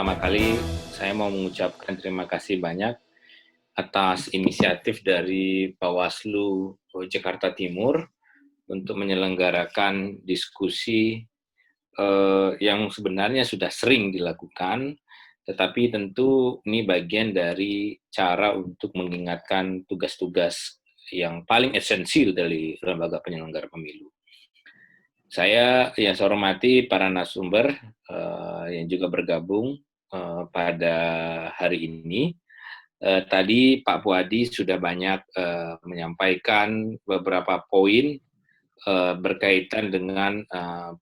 pertama kali saya mau mengucapkan terima kasih banyak atas inisiatif dari Bawaslu Jakarta Timur untuk menyelenggarakan diskusi yang sebenarnya sudah sering dilakukan, tetapi tentu ini bagian dari cara untuk mengingatkan tugas-tugas yang paling esensial dari lembaga penyelenggara pemilu. Saya hormati para narasumber yang juga bergabung pada hari ini. Tadi Pak Puadi sudah banyak menyampaikan beberapa poin berkaitan dengan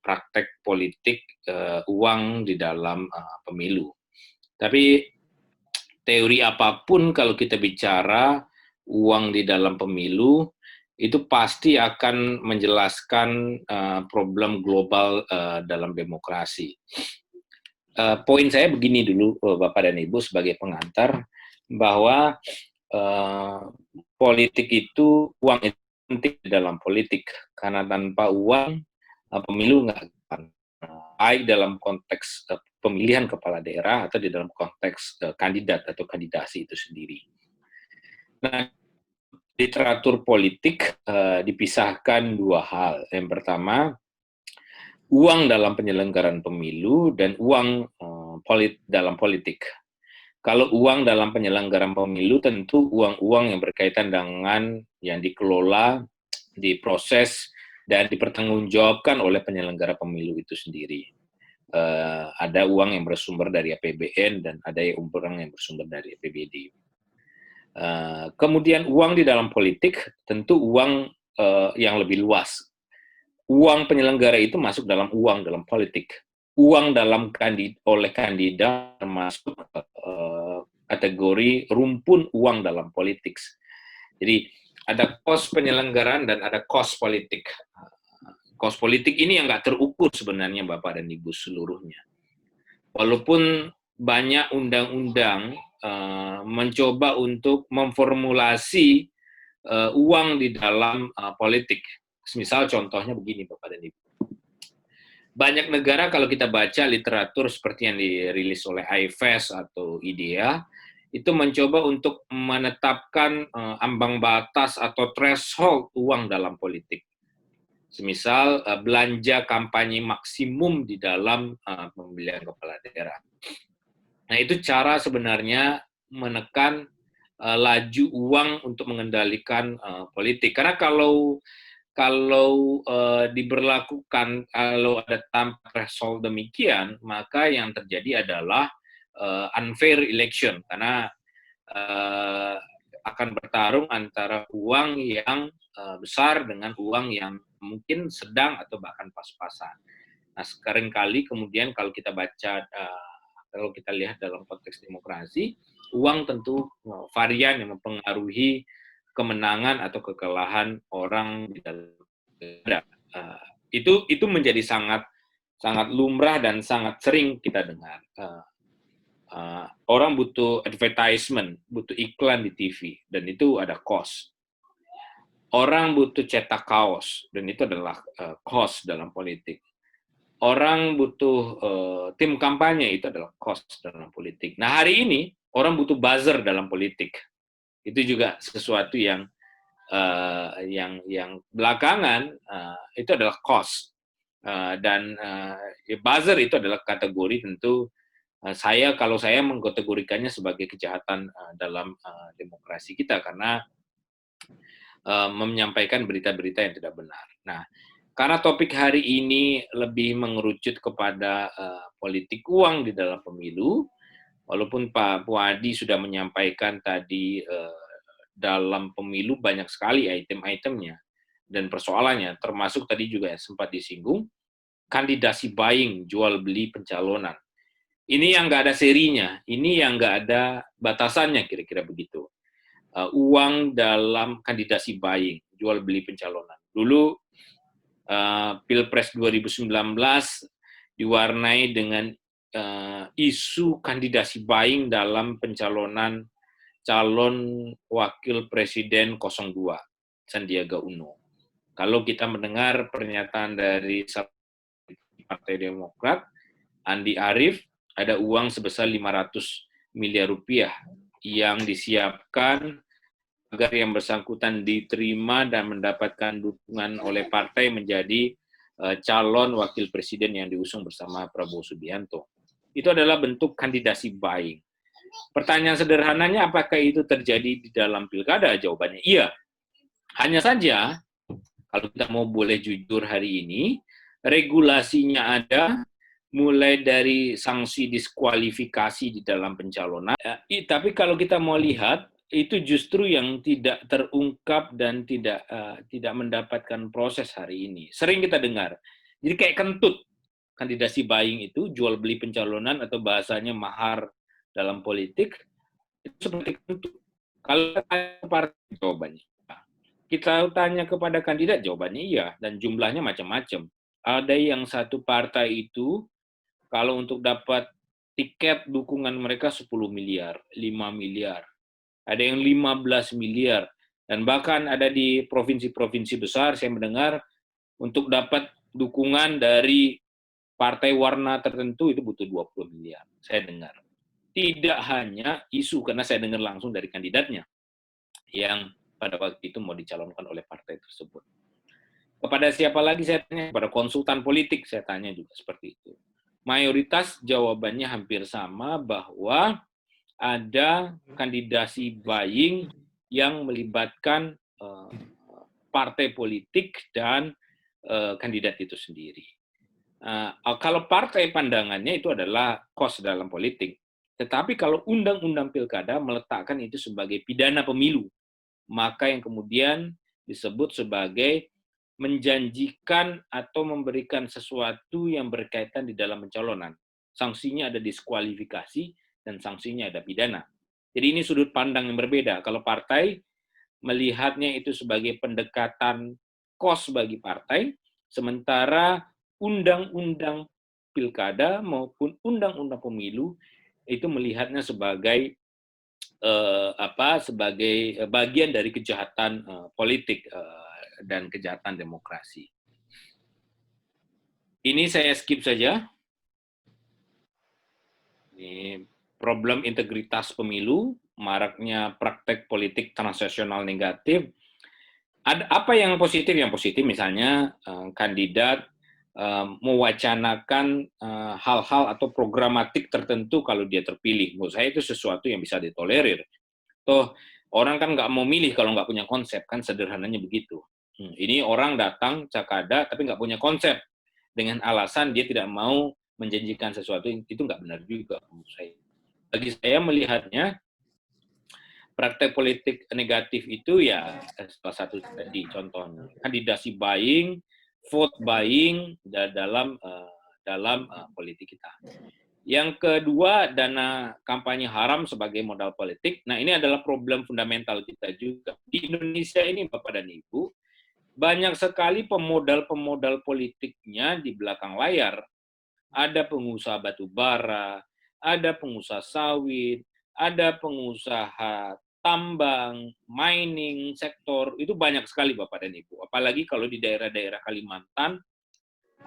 praktek politik uang di dalam pemilu. Tapi teori apapun kalau kita bicara uang di dalam pemilu, itu pasti akan menjelaskan problem global dalam demokrasi. Poin saya begini dulu, Bapak dan Ibu, sebagai pengantar, bahwa politik itu, uang itu penting dalam politik, karena tanpa uang, pemilu nggak akan, baik dalam konteks pemilihan kepala daerah atau di dalam konteks kandidat atau kandidasi itu sendiri. Nah, literatur politik dipisahkan dua hal. Yang pertama, uang dalam penyelenggaraan pemilu dan uang dalam politik. Kalau uang dalam penyelenggaraan pemilu tentu uang-uang yang berkaitan dengan yang dikelola, diproses, dan dipertanggungjawabkan oleh penyelenggara pemilu itu sendiri. Ada uang yang bersumber dari APBN dan ada uang yang bersumber dari APBD. Kemudian uang di dalam politik tentu uang yang lebih luas. Uang penyelenggara itu masuk dalam uang dalam politik. Uang dalam oleh kandidat termasuk kategori rumpun uang dalam politik. Jadi ada cost penyelenggaraan dan ada cost politik. Cost politik ini yang nggak terukur sebenarnya Bapak dan Ibu seluruhnya. Walaupun banyak undang-undang mencoba untuk memformulasi uang di dalam politik. Misal contohnya begini Bapak dan Ibu. Banyak negara kalau kita baca literatur seperti yang dirilis oleh IFES atau IDEA, itu mencoba untuk menetapkan ambang batas atau threshold uang dalam politik. Semisal belanja kampanye maksimum di dalam pemilihan kepala daerah. Nah, itu cara sebenarnya menekan laju uang untuk mengendalikan politik. Karena kalau diberlakukan, kalau ada tanpa threshold demikian, maka yang terjadi adalah unfair election, karena akan bertarung antara uang yang besar dengan uang yang mungkin sedang atau bahkan pas-pasan. Nah, seringkali kemudian kalau kita baca, kalau kita lihat dalam konteks demokrasi, uang tentu varian yang mempengaruhi kemenangan atau kekalahan orang di dalam negara. Itu menjadi sangat lumrah dan sangat sering kita dengar. Orang butuh advertisement, butuh iklan di TV, dan itu ada cost. Orang butuh cetak kaos, dan itu adalah cost dalam politik. Orang butuh tim kampanye, itu adalah cost dalam politik. Nah, hari ini orang butuh buzzer dalam politik. Itu juga sesuatu yang belakangan itu adalah cost. Dan buzzer itu adalah kategori tentu kalau saya mengkategorikannya sebagai kejahatan dalam demokrasi kita, karena menyampaikan berita-berita yang tidak benar. Nah, karena topik hari ini lebih mengerucut kepada politik uang di dalam pemilu, walaupun Pak Puadi sudah menyampaikan tadi dalam pemilu banyak sekali item-itemnya dan persoalannya, termasuk tadi juga yang sempat disinggung, kandidasi buying, jual beli pencalonan. Ini yang nggak ada serinya, ini yang nggak ada batasannya, kira-kira begitu. Uang dalam kandidasi buying, jual beli pencalonan. Dulu Pilpres 2019 diwarnai dengan isu kandidasi buying dalam pencalonan calon wakil presiden 02, Sandiaga Uno. Kalau kita mendengar pernyataan dari Partai Demokrat, Andi Arief, ada uang sebesar 500 miliar rupiah yang disiapkan agar yang bersangkutan diterima dan mendapatkan dukungan oleh partai menjadi calon wakil presiden yang diusung bersama Prabowo Subianto. Itu adalah bentuk kandidasi buying. Pertanyaan sederhananya, apakah itu terjadi di dalam pilkada? Jawabannya iya. Hanya saja, kalau kita mau boleh jujur hari ini, regulasinya ada, mulai dari sanksi diskualifikasi di dalam pencalonan. Tapi kalau kita mau lihat, itu justru yang tidak terungkap dan tidak mendapatkan proses hari ini. Sering kita dengar. Jadi kayak kentut, kandidasi buying itu, jual beli pencalonan atau bahasanya mahar dalam politik, itu seperti kentut. Kalau partai, jawabannya kita tanya kepada kandidat, jawabannya iya, dan jumlahnya macam-macam. Ada yang satu partai itu, kalau untuk dapat tiket dukungan mereka 10 miliar, 5 miliar, ada yang 15 miliar, dan bahkan ada di provinsi-provinsi besar, saya mendengar, untuk dapat dukungan dari partai warna tertentu itu butuh 20 miliar, saya dengar. Tidak hanya isu, karena saya dengar langsung dari kandidatnya, yang pada waktu itu mau dicalonkan oleh partai tersebut. Kepada siapa lagi saya tanya? Kepada konsultan politik saya tanya juga seperti itu. Mayoritas jawabannya hampir sama, bahwa ada kandidasi buying yang melibatkan partai politik dan kandidat itu sendiri. Kalau partai pandangannya itu adalah cost dalam politik, tetapi kalau undang-undang pilkada meletakkan itu sebagai pidana pemilu, maka yang kemudian disebut sebagai menjanjikan atau memberikan sesuatu yang berkaitan di dalam pencalonan. Sanksinya ada diskualifikasi dan sanksinya ada pidana. Jadi ini sudut pandang yang berbeda. Kalau partai melihatnya itu sebagai pendekatan kos bagi partai, sementara undang-undang pilkada maupun undang-undang pemilu itu melihatnya sebagai sebagai bagian dari kejahatan politik dan kejahatan demokrasi. Ini saya skip saja. Ini problem integritas pemilu, maraknya praktek politik transaksional negatif. Ada apa yang positif? Yang positif misalnya kandidat mewacanakan hal-hal atau programatik tertentu kalau dia terpilih. Menurut saya itu sesuatu yang bisa ditolerir. Toh orang kan nggak mau milih kalau nggak punya konsep, kan sederhananya begitu. Ini orang datang cakada tapi nggak punya konsep, dengan alasan dia tidak mau menjanjikan sesuatu, itu nggak benar juga menurut saya. Bagi saya melihatnya, praktek politik negatif itu ya salah satu tadi contohnya, kandidasi buying, vote buying dalam politik kita. Yang kedua, dana kampanye haram sebagai modal politik. Nah, ini adalah problem fundamental kita juga. Di Indonesia ini, Bapak dan Ibu, banyak sekali pemodal-pemodal politiknya di belakang layar. Ada pengusaha batu bara, ada pengusaha sawit, ada pengusaha tambang, mining, sektor, itu banyak sekali Bapak dan Ibu. Apalagi kalau di daerah-daerah Kalimantan,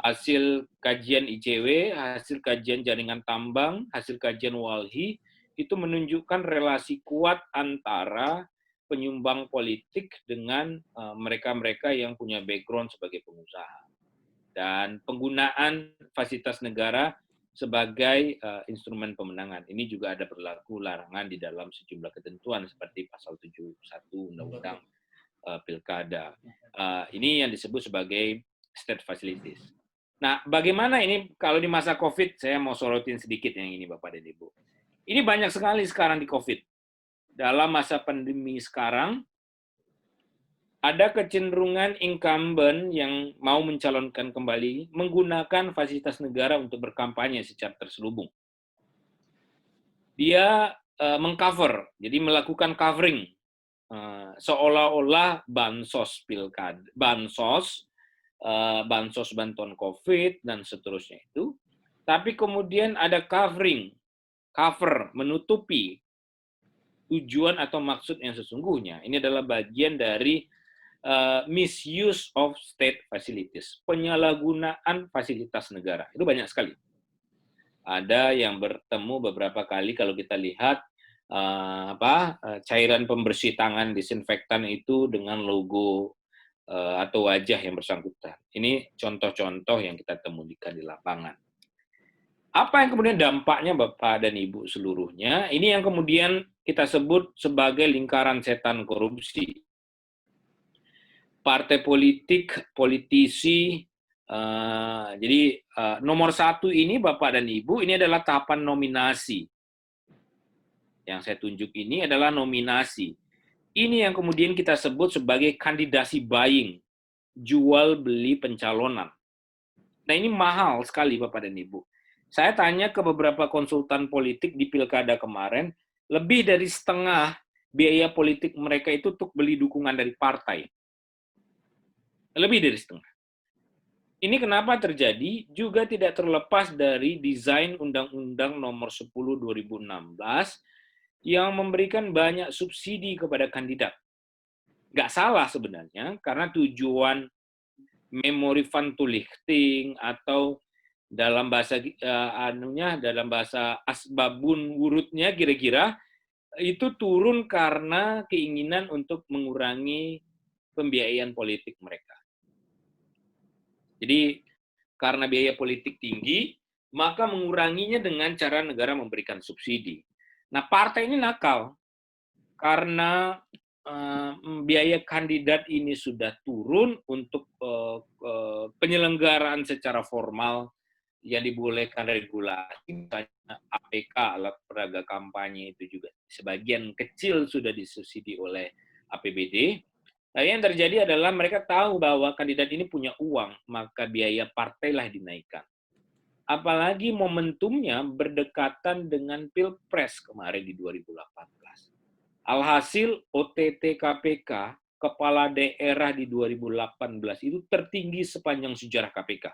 hasil kajian ICW, hasil kajian jaringan tambang, hasil kajian WALHI, itu menunjukkan relasi kuat antara penyumbang politik dengan mereka-mereka yang punya background sebagai pengusaha. Dan penggunaan fasilitas negara sebagai instrumen pemenangan. Ini juga ada berlaku larangan di dalam sejumlah ketentuan seperti pasal 71 Undang-Undang Pilkada. Ini yang disebut sebagai state facilities. Nah, bagaimana ini kalau di masa COVID, saya mau sorotin sedikit yang ini Bapak dan Ibu. Ini banyak sekali sekarang di COVID. Dalam masa pandemi sekarang, ada kecenderungan incumbent yang mau mencalonkan kembali menggunakan fasilitas negara untuk berkampanye secara terselubung. Dia mengcover, jadi melakukan covering, seolah-olah bansos pilkada, bansos bantuan COVID, dan seterusnya itu. Tapi kemudian ada cover, menutupi tujuan atau maksud yang sesungguhnya. Ini adalah bagian dari misuse of state facilities, penyalahgunaan fasilitas negara. Itu banyak sekali. Ada yang bertemu beberapa kali kalau kita lihat cairan pembersih tangan disinfektan itu dengan logo atau wajah yang bersangkutan. Ini contoh-contoh yang kita temukan di lapangan. Apa yang kemudian dampaknya Bapak dan Ibu seluruhnya? Ini yang kemudian kita sebut sebagai lingkaran setan korupsi. Partai politik, politisi, jadi nomor satu ini Bapak dan Ibu, ini adalah tahapan nominasi. Yang saya tunjuk ini adalah nominasi. Ini yang kemudian kita sebut sebagai kandidasi buying, jual beli pencalonan. Nah ini mahal sekali Bapak dan Ibu. Saya tanya ke beberapa konsultan politik di pilkada kemarin, lebih dari setengah biaya politik mereka itu untuk beli dukungan dari partai. Lebih dari setengah. Ini kenapa terjadi? Juga tidak terlepas dari desain Undang-Undang Nomor 10 2016 yang memberikan banyak subsidi kepada kandidat. Nggak salah sebenarnya, karena tujuan memory fund to lifting atau dalam bahasa dalam bahasa asbabun wurudnya kira-kira itu turun karena keinginan untuk mengurangi pembiayaan politik mereka. Jadi karena biaya politik tinggi, maka menguranginya dengan cara negara memberikan subsidi. Nah, partai ini nakal karena biaya kandidat ini sudah turun untuk penyelenggaraan secara formal yang dibolehkan regulasi, misalnya APK, alat peraga kampanye itu juga sebagian kecil sudah disubsidi oleh APBD. Nah, yang terjadi adalah mereka tahu bahwa kandidat ini punya uang, maka biaya partailah dinaikkan. Apalagi momentumnya berdekatan dengan Pilpres kemarin di 2018. Alhasil OTT KPK kepala daerah di 2018 itu tertinggi sepanjang sejarah KPK.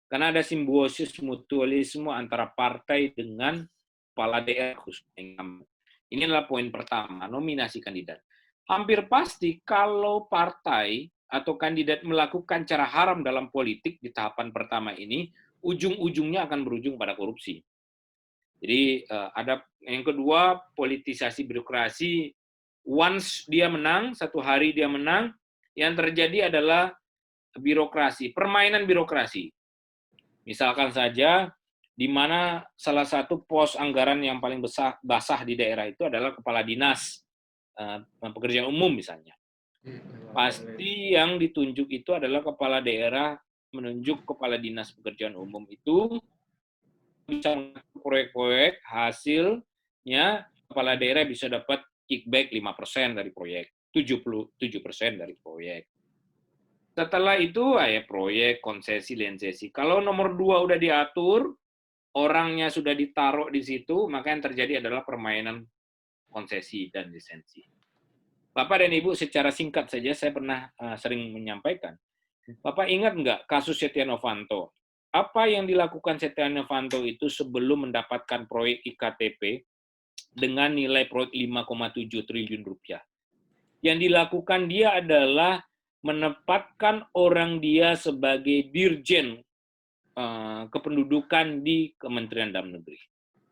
Karena ada simbiosis mutualisme antara partai dengan kepala daerah khususnya. Ini adalah poin pertama, nominasi kandidat. Hampir pasti kalau partai atau kandidat melakukan cara haram dalam politik di tahapan pertama ini, ujung-ujungnya akan berujung pada korupsi. Jadi ada yang kedua, politisasi birokrasi. Once dia menang, satu hari dia menang, yang terjadi adalah birokrasi, permainan birokrasi. Misalkan saja, di mana salah satu pos anggaran yang paling basah di daerah itu adalah kepala dinas pekerjaan umum misalnya. Pasti yang ditunjuk itu adalah kepala daerah menunjuk kepala dinas pekerjaan umum itu bisa proyek-proyek hasilnya kepala daerah bisa dapat kickback 5% dari proyek, 77% dari proyek. Setelah itu ya proyek, konsesi, lisensi. Kalau nomor 2 udah diatur, orangnya sudah ditaruh di situ, maka yang terjadi adalah permainan konsesi dan lisensi. Bapak dan Ibu, secara singkat saja saya pernah sering menyampaikan. Bapak ingat nggak kasus Setia Novanto? Apa yang dilakukan Setia Novanto itu sebelum mendapatkan proyek IKTP dengan nilai proyek 5,7 triliun rupiah? Yang dilakukan dia adalah menempatkan orang dia sebagai dirjen kependudukan di Kementerian Dalam Negeri.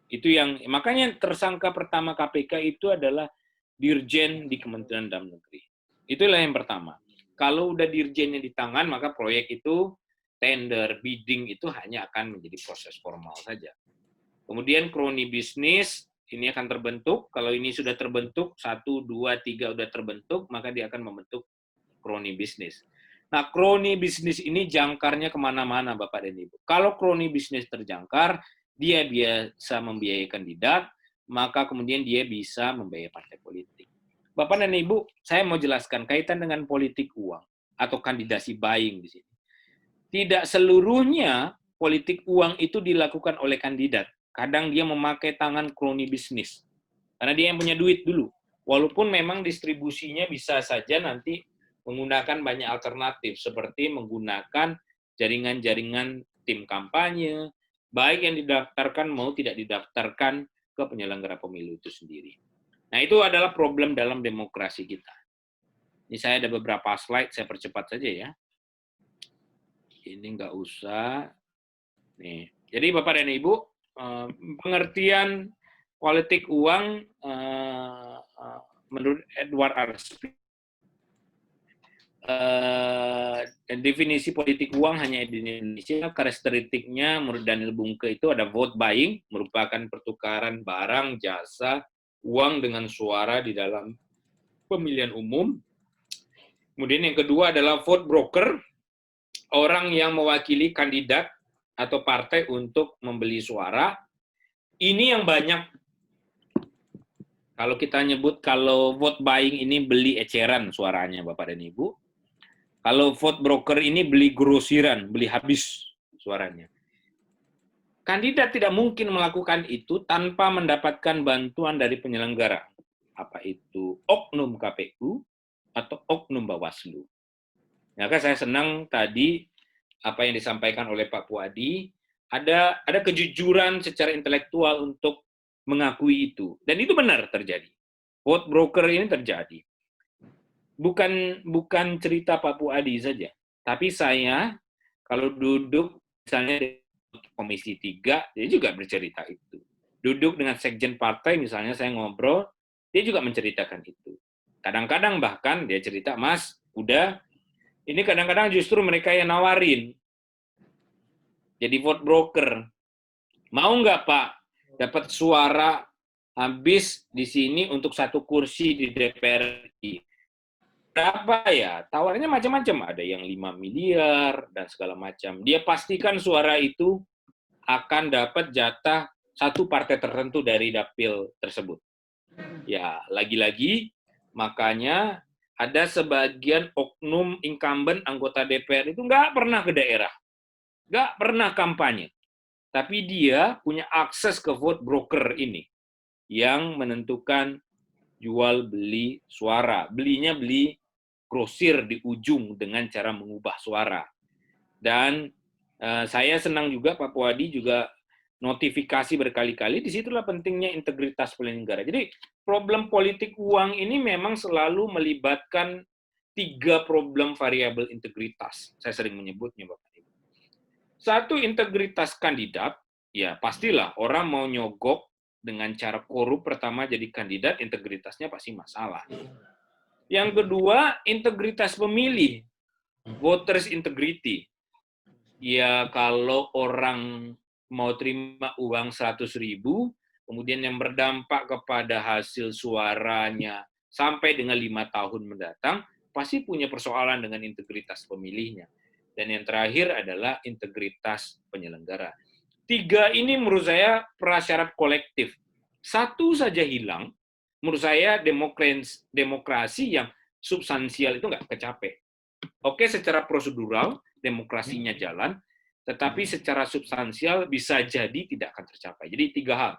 Itu yang makanya tersangka pertama KPK itu adalah dirjen di Kementerian Dalam Negeri. Itulah yang pertama. Kalau udah dirjennya di tangan, maka proyek itu tender, bidding itu hanya akan menjadi proses formal saja. Kemudian kroni bisnis ini akan terbentuk. Kalau ini sudah terbentuk, 1, 2, 3 udah terbentuk, maka dia akan membentuk kroni bisnis. Nah, kroni bisnis ini jangkarnya kemana-mana, Bapak dan Ibu. Kalau kroni bisnis terjangkar, dia biasa membiayai kandidat, maka kemudian dia bisa membiayai partai politik. Bapak dan Ibu, saya mau jelaskan kaitan dengan politik uang atau kandidasi buying di sini. Tidak seluruhnya politik uang itu dilakukan oleh kandidat. Kadang dia memakai tangan kroni bisnis. Karena dia yang punya duit dulu. Walaupun memang distribusinya bisa saja nanti menggunakan banyak alternatif, seperti menggunakan jaringan-jaringan tim kampanye, baik yang didaftarkan mau tidak didaftarkan ke penyelenggara pemilu itu sendiri. Nah, itu adalah problem dalam demokrasi kita. Ini saya ada beberapa slide, saya percepat saja ya. Ini nggak usah. Nih, Jadi Bapak dan Ibu, pengertian politik uang menurut Edward R. Smith, definisi politik uang hanya di Indonesia, karakteristiknya menurut Daniel Bunke itu ada vote buying, merupakan pertukaran barang, jasa, uang dengan suara di dalam pemilihan umum. Kemudian yang kedua adalah vote broker, orang yang mewakili kandidat atau partai untuk membeli suara. Ini yang banyak, kalau kita nyebut, kalau vote buying ini beli eceran suaranya Bapak dan Ibu. Kalau vote broker ini beli grosiran, beli habis suaranya. Kandidat tidak mungkin melakukan itu tanpa mendapatkan bantuan dari penyelenggara. Apa itu oknum KPU atau oknum Bawaslu. Maka saya senang tadi apa yang disampaikan oleh Pak Puadi, ada kejujuran secara intelektual untuk mengakui itu. Dan itu benar terjadi. Vote broker ini terjadi. Bukan cerita Pak Puadi saja, tapi saya kalau duduk misalnya di Komisi 3, dia juga bercerita itu. Duduk dengan sekjen partai misalnya, saya ngobrol, dia juga menceritakan itu. Kadang-kadang bahkan dia cerita, Mas, udah, ini kadang-kadang justru mereka yang nawarin. Jadi vote broker. Mau nggak Pak dapat suara habis di sini untuk satu kursi di DPR RI? Berapa ya? Tawarnya macam-macam. Ada yang 5 miliar dan segala macam. Dia pastikan suara itu akan dapat jatah satu partai tertentu dari dapil tersebut. Ya, lagi-lagi makanya ada sebagian oknum incumbent anggota DPR itu nggak pernah ke daerah. Nggak pernah kampanye. Tapi dia punya akses ke vote broker ini yang menentukan jual beli suara. Belinya beli grosir di ujung dengan cara mengubah suara. Dan saya senang juga Pak Puadi juga notifikasi berkali-kali, disitulah pentingnya integritas penyelenggara. Jadi problem politik uang ini memang selalu melibatkan 3 problem variabel integritas. Saya sering menyebutnya Bapak Ibu. Satu, integritas kandidat, ya pastilah orang mau nyogok dengan cara korup pertama jadi kandidat, integritasnya pasti masalah. Yang kedua, integritas pemilih, voters integrity. Ya kalau orang mau terima uang 100.000, kemudian yang berdampak kepada hasil suaranya sampai dengan 5 tahun mendatang, pasti punya persoalan dengan integritas pemilihnya. Dan yang terakhir adalah integritas penyelenggara. 3 ini menurut saya prasyarat kolektif. Satu saja hilang, menurut saya demokrasi yang substansial itu nggak kecapai. Oke, secara prosedural, demokrasinya jalan, tetapi secara substansial bisa jadi tidak akan tercapai. Jadi 3 hal.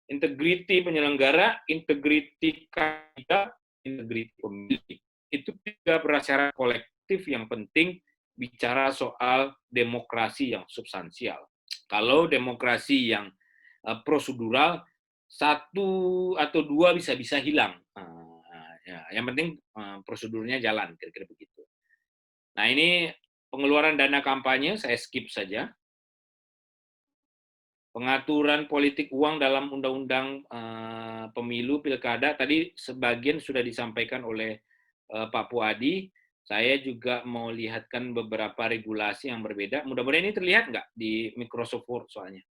Integriti penyelenggara, integriti kandidat, integriti pemilih. Itu 3 prasyarat kolektif yang penting bicara soal demokrasi yang substansial. Kalau demokrasi yang prosedural, 1 atau 2 bisa hilang. Yang penting prosedurnya jalan, kira-kira begitu. Nah, ini pengeluaran dana kampanye, saya skip saja. Pengaturan politik uang dalam undang-undang pemilu pilkada, tadi sebagian sudah disampaikan oleh Pak Puadi. Saya juga mau lihatkan beberapa regulasi yang berbeda. Mudah-mudahan ini terlihat nggak di Microsoft Word soalnya.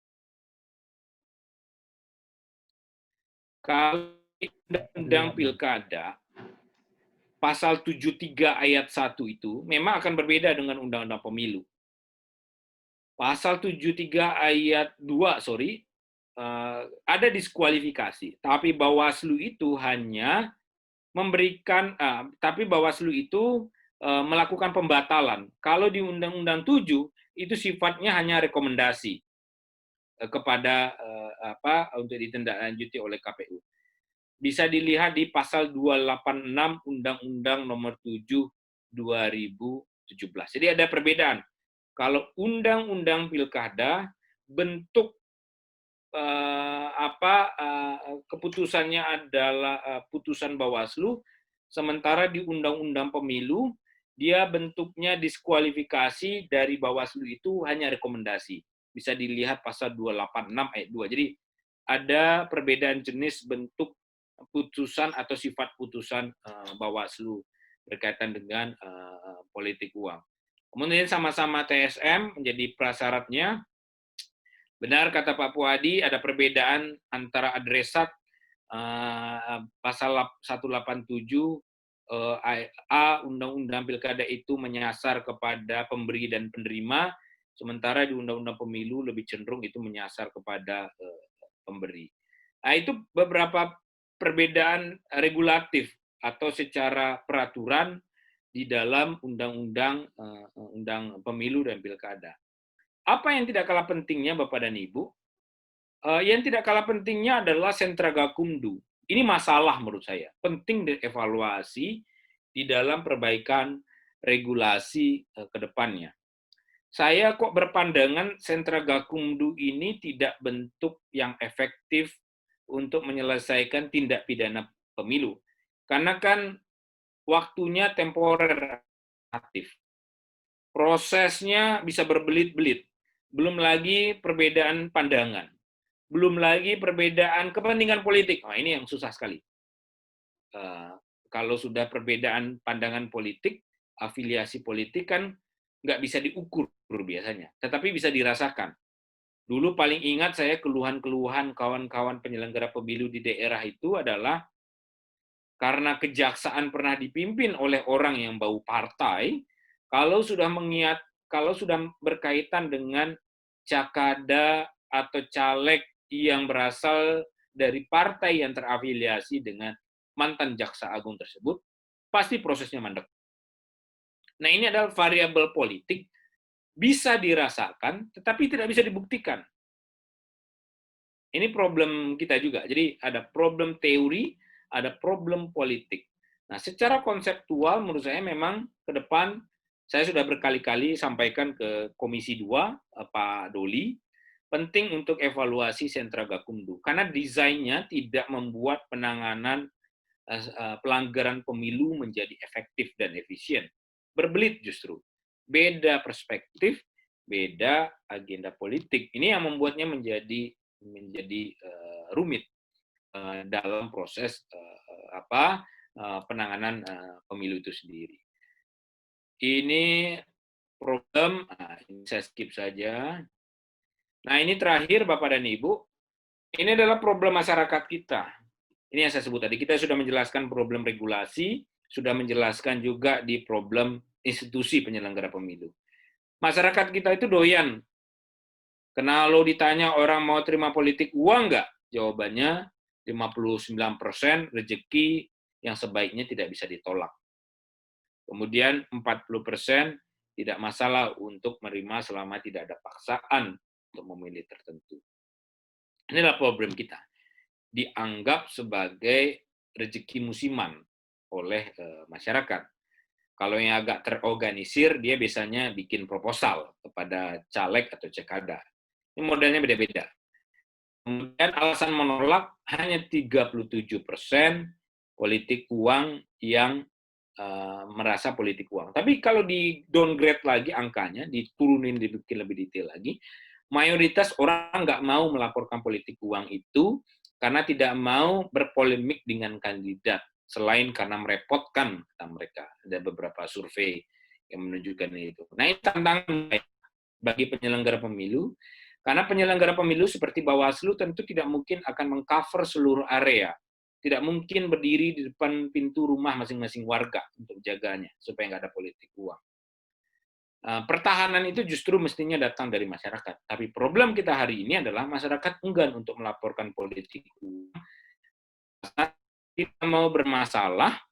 Kalau undang-undang pilkada, pasal 73 ayat 1 itu memang akan berbeda dengan undang-undang pemilu. Pasal 73 ayat 2, ada diskualifikasi, tapi Bawaslu itu hanya memberikan, tapi Bawaslu itu melakukan pembatalan. Kalau di Undang-Undang 7 itu sifatnya hanya rekomendasi kepada untuk ditindaklanjuti oleh KPU. Bisa dilihat di pasal 286 Undang-Undang Nomor 7 2017. Jadi ada perbedaan. Kalau undang-undang pilkada bentuk keputusannya adalah putusan Bawaslu, sementara di undang-undang pemilu dia bentuknya diskualifikasi dari Bawaslu itu hanya rekomendasi. bisa dilihat pasal 286 ayat 2. Jadi ada perbedaan jenis bentuk putusan atau sifat putusan Bawaslu berkaitan dengan politik uang. Kemudian sama-sama TSM menjadi prasyaratnya. Benar kata Pak Puadi, ada perbedaan antara adresat pasal 187 A Undang-Undang Pilkada itu menyasar kepada pemberi dan penerima, sementara di Undang-Undang Pemilu lebih cenderung itu menyasar kepada pemberi. Nah, itu beberapa perbedaan regulatif atau secara peraturan di dalam Undang-Undang Pemilu dan Pilkada. Apa yang tidak kalah pentingnya, Bapak dan Ibu? Yang tidak kalah pentingnya adalah sentra gakumdu. Ini masalah menurut saya. Penting dievaluasi di dalam perbaikan regulasi ke depannya. Saya kok berpandangan sentra gakumdu ini tidak bentuk yang efektif untuk menyelesaikan tindak pidana pemilu. Karena kan waktunya temporer aktif. Prosesnya bisa berbelit-belit. Belum lagi perbedaan pandangan. Belum lagi perbedaan kepentingan politik. Nah, ini yang susah sekali. Kalau sudah perbedaan pandangan politik, afiliasi politik kan nggak bisa diukur biasanya, tetapi bisa dirasakan. Dulu paling ingat saya keluhan-keluhan kawan-kawan penyelenggara pemilu di daerah itu adalah karena kejaksaan pernah dipimpin oleh orang yang bau partai, kalau sudah berkaitan dengan cakada atau caleg yang berasal dari partai yang terafiliasi dengan mantan jaksa agung tersebut, pasti prosesnya mandek. Nah, ini adalah variabel politik, bisa dirasakan, tetapi tidak bisa dibuktikan. Ini problem kita juga. Jadi ada problem teori, ada problem politik. Nah, secara konseptual menurut saya memang ke depan, saya sudah berkali-kali sampaikan ke Komisi 2, Pak Doli, penting untuk evaluasi sentra gakumdu. Karena desainnya tidak membuat penanganan pelanggaran pemilu menjadi efektif dan efisien. Berbelit justru. Beda perspektif, beda agenda politik. Ini yang membuatnya menjadi rumit dalam proses penanganan pemilu itu sendiri. Ini problem, ini saya skip saja. Nah, ini terakhir Bapak dan Ibu, ini adalah problem masyarakat kita. Ini yang saya sebut tadi, kita sudah menjelaskan problem regulasi, sudah menjelaskan juga di problem institusi penyelenggara pemilu. Masyarakat kita itu doyan. Kalau ditanya orang mau terima politik uang nggak? Jawabannya 59% rezeki yang sebaiknya tidak bisa ditolak. Kemudian 40% tidak masalah untuk menerima selama tidak ada paksaan untuk memilih tertentu. Inilah problem kita. Dianggap sebagai rezeki musiman oleh masyarakat. Kalau yang agak terorganisir, dia biasanya bikin proposal kepada caleg atau cekada. Ini modelnya beda-beda. Kemudian alasan menolak hanya 37% politik uang yang merasa politik uang. Tapi kalau di downgrade lagi angkanya, diturunin, dibikin lebih detail lagi, mayoritas orang nggak mau melaporkan politik uang itu karena tidak mau berpolemik dengan kandidat, selain karena merepotkan, kata mereka. Ada beberapa survei yang menunjukkan itu. Nah, ini tantangan bagi penyelenggara pemilu, karena penyelenggara pemilu seperti Bawaslu tentu tidak mungkin akan mengcover seluruh area. Tidak mungkin berdiri di depan pintu rumah masing-masing warga untuk jaganya, supaya nggak ada politik uang. Pertahanan itu justru mestinya datang dari masyarakat. Tapi problem kita hari ini adalah masyarakat enggan untuk melaporkan politik uang. Kita mau bermasalah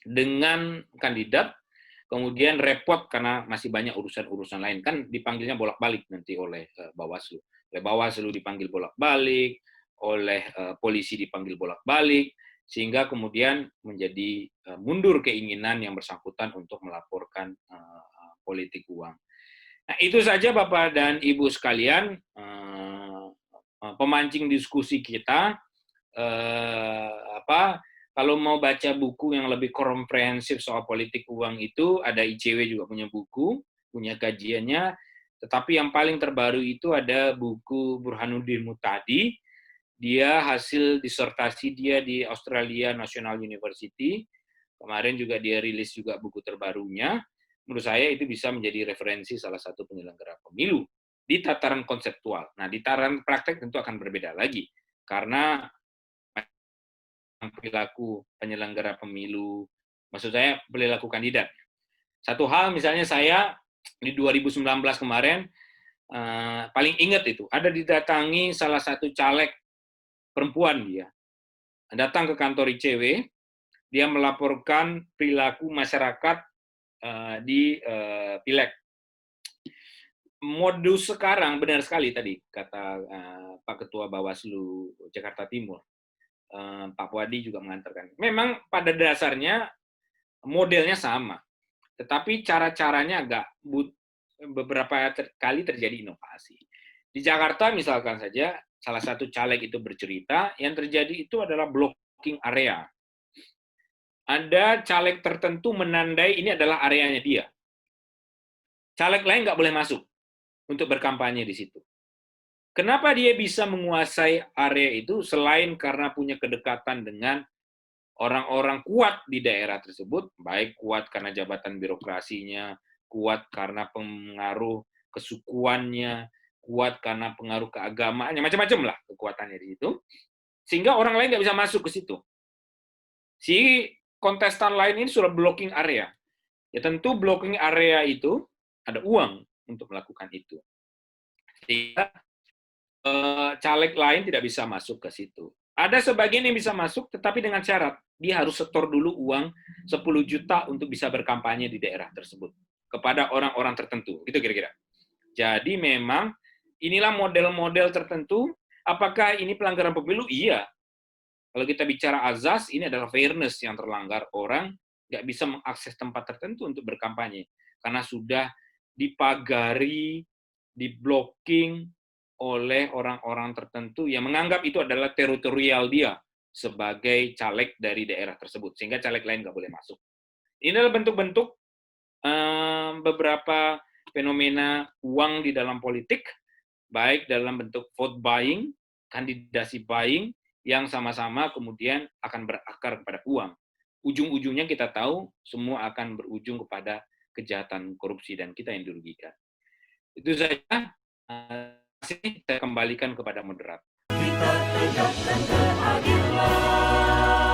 dengan kandidat, kemudian repot karena masih banyak urusan-urusan lain. Kan dipanggilnya bolak-balik nanti oleh Bawaslu. Oleh Bawaslu dipanggil bolak-balik, oleh polisi dipanggil bolak-balik, sehingga kemudian menjadi mundur keinginan yang bersangkutan untuk melaporkan politik uang. Nah, itu saja Bapak dan Ibu sekalian, pemancing diskusi kita. Kalau mau baca buku yang lebih komprehensif soal politik uang itu, ada ICW juga punya buku, punya kajiannya, Tetapi yang paling terbaru itu ada buku Burhanuddin Muhtadi. Dia hasil disertasi dia di Australia National University. Kemarin juga dia rilis juga buku terbarunya. Menurut saya itu bisa menjadi referensi salah satu penyelenggara pemilu di tataran konseptual. Nah, di tataran praktek tentu akan berbeda lagi. Karena perilaku penyelenggara pemilu, maksud saya perilaku kandidat. Satu hal misalnya saya di 2019 kemarin, paling ingat itu, ada didatangi salah satu caleg perempuan dia. Datang ke kantor ICW, dia melaporkan perilaku masyarakat di pileg. Modus sekarang, benar sekali tadi, kata Pak Ketua Bawaslu Jakarta Timur, Pak Puadi juga mengantarkan. Memang pada dasarnya modelnya sama, tetapi cara-caranya agak beberapa kali terjadi inovasi. Di Jakarta misalkan saja, salah satu caleg itu bercerita, yang terjadi itu adalah blocking area. Ada caleg tertentu menandai ini adalah areanya dia. Caleg lain nggak boleh masuk untuk berkampanye di situ. Kenapa dia bisa menguasai area itu selain karena punya kedekatan dengan orang-orang kuat di daerah tersebut, baik kuat karena jabatan birokrasinya, kuat karena pengaruh kesukuannya, kuat karena pengaruh keagamaannya, macam-macam lah kekuatannya di situ, sehingga orang lain nggak bisa masuk ke situ. Si kontestan lain ini sudah blocking area. Ya tentu blocking area itu ada uang untuk melakukan itu. Sehingga caleg lain tidak bisa masuk ke situ. Ada sebagian yang bisa masuk, tetapi dengan syarat dia harus setor dulu uang 10 juta untuk bisa berkampanye di daerah tersebut kepada orang-orang tertentu. Gitu kira-kira. Jadi memang inilah model-model tertentu. Apakah ini pelanggaran pemilu? Iya. Kalau kita bicara azas, ini adalah fairness yang terlanggar. Orang nggak bisa mengakses tempat tertentu untuk berkampanye karena sudah dipagari, diblocking oleh orang-orang tertentu yang menganggap itu adalah teritorial dia sebagai caleg dari daerah tersebut, sehingga caleg lain nggak boleh masuk. Ini adalah bentuk-bentuk beberapa fenomena uang di dalam politik, baik dalam bentuk vote buying, kandidasi buying, yang sama-sama kemudian akan berakar kepada uang. Ujung-ujungnya kita tahu semua akan berujung kepada kejahatan korupsi dan kita yang dirugikan. Itu saja. Saya kembalikan kepada moderator. Kita tegakkan keadilan.